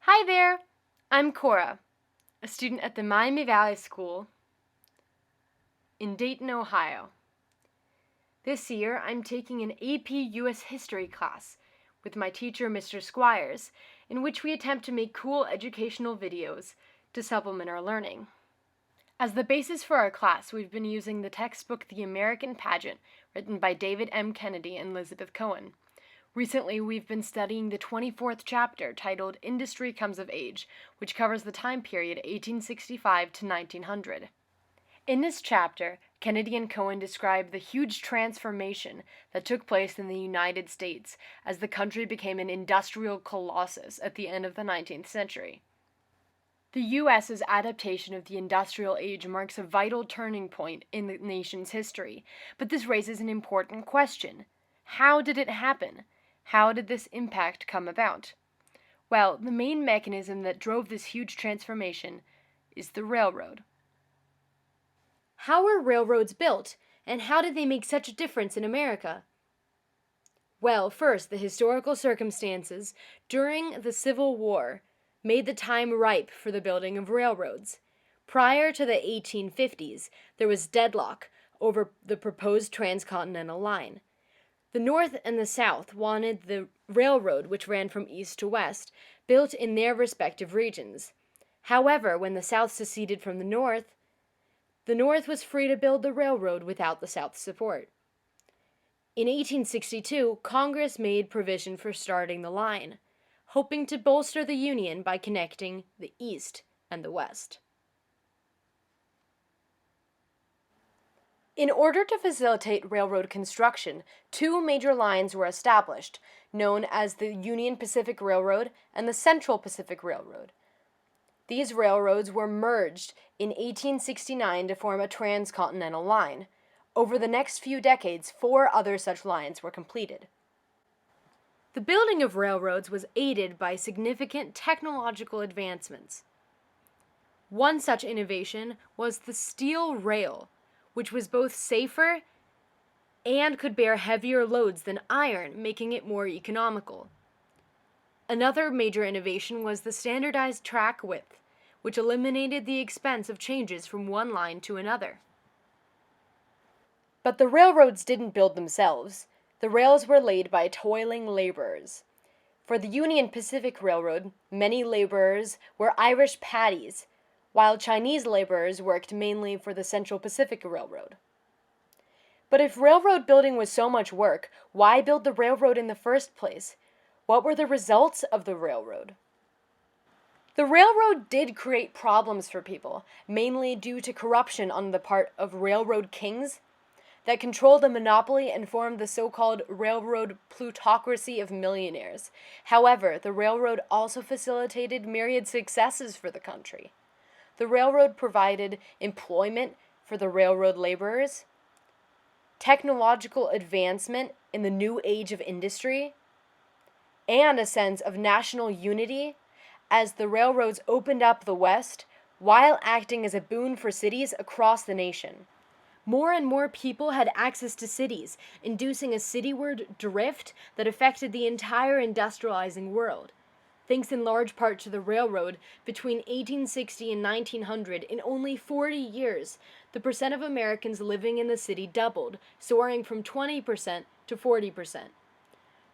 Hi there, I'm Cora, a student at the Miami Valley School in Dayton, Ohio. This year, I'm taking an AP US History class with my teacher, Mr. Squires, in which we attempt to make cool educational videos to supplement our learning. As the basis for our class, we've been using the textbook The American Pageant, written by David M. Kennedy and Lizabeth Cohen. Recently, we've been studying the 24th chapter titled Industry Comes of Age, which covers the time period 1865 to 1900. In this chapter, Kennedy and Cohen describe the huge transformation that took place in the United States as the country became an industrial colossus at the end of the 19th century. The U.S.'s adaptation of the industrial age marks a vital turning point in the nation's history, but this raises an important question. How did it happen? How did this impact come about? Well, the main mechanism that drove this huge transformation is the railroad. How were railroads built, and how did they make such a difference in America? Well, first, the historical circumstances during the Civil War made the time ripe for the building of railroads. Prior to the 1850s, there was deadlock over the proposed transcontinental line. The North and the South wanted the railroad, which ran from east to west, built in their respective regions. However, when the South seceded from the North was free to build the railroad without the South's support. In 1862, Congress made provision for starting the line, hoping to bolster the Union by connecting the East and the West. In order to facilitate railroad construction, two major lines were established, known as the Union Pacific Railroad and the Central Pacific Railroad. These railroads were merged in 1869 to form a transcontinental line. Over the next few decades, 4 other such lines were completed. The building of railroads was aided by significant technological advancements. One such innovation was the steel rail, which was both safer and could bear heavier loads than iron, making it more economical. Another major innovation was the standardized track width, which eliminated the expense of changes from one line to another. But the railroads didn't build themselves. The rails were laid by toiling laborers. For the Union Pacific Railroad, many laborers were Irish paddies, while Chinese laborers worked mainly for the Central Pacific Railroad. But if railroad building was so much work, why build the railroad in the first place? What were the results of the railroad? The railroad did create problems for people, mainly due to corruption on the part of railroad kings that controlled a monopoly and formed the so-called railroad plutocracy of millionaires. However, the railroad also facilitated myriad successes for the country. The railroad provided employment for the railroad laborers, technological advancement in the new age of industry, and a sense of national unity as the railroads opened up the West while acting as a boon for cities across the nation. More and more people had access to cities, inducing a cityward drift that affected the entire industrializing world. Thanks in large part to the railroad, between 1860 and 1900, in only 40 years, the percent of Americans living in the city doubled, soaring from 20% to 40%.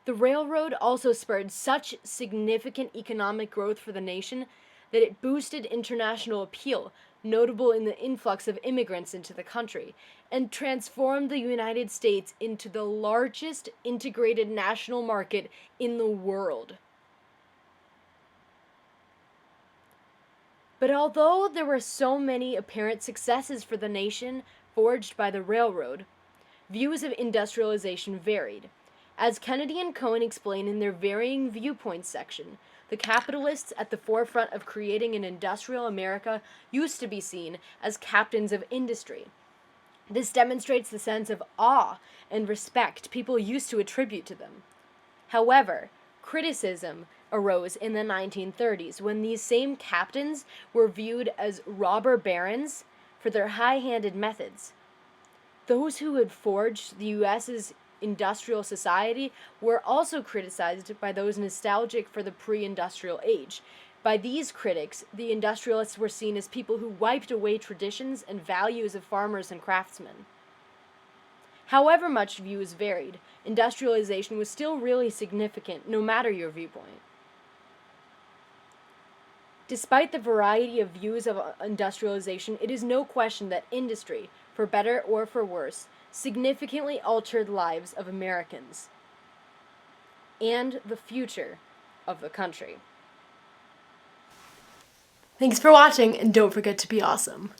The railroad also spurred such significant economic growth for the nation that it boosted international appeal, notable in the influx of immigrants into the country, and transformed the United States into the largest integrated national market in the world. But although there were so many apparent successes for the nation forged by the railroad, views of industrialization varied. As Kennedy and Cohen explain in their Varying Viewpoints section, the capitalists at the forefront of creating an industrial America used to be seen as captains of industry. This demonstrates the sense of awe and respect people used to attribute to them. However, criticism arose in the 1930s when these same captains were viewed as robber barons for their high-handed methods. Those who had forged the U.S.'s industrial society were also criticized by those nostalgic for the pre-industrial age, By these critics, the industrialists were seen as people who wiped away traditions and values of farmers and craftsmen. However much views varied, industrialization was still really significant, no matter your viewpoint. Despite the variety of views of industrialization, it is no question that industry, for better or for worse, significantly altered lives of Americans and the future of the country. Thanks for watching, and don't forget to be awesome.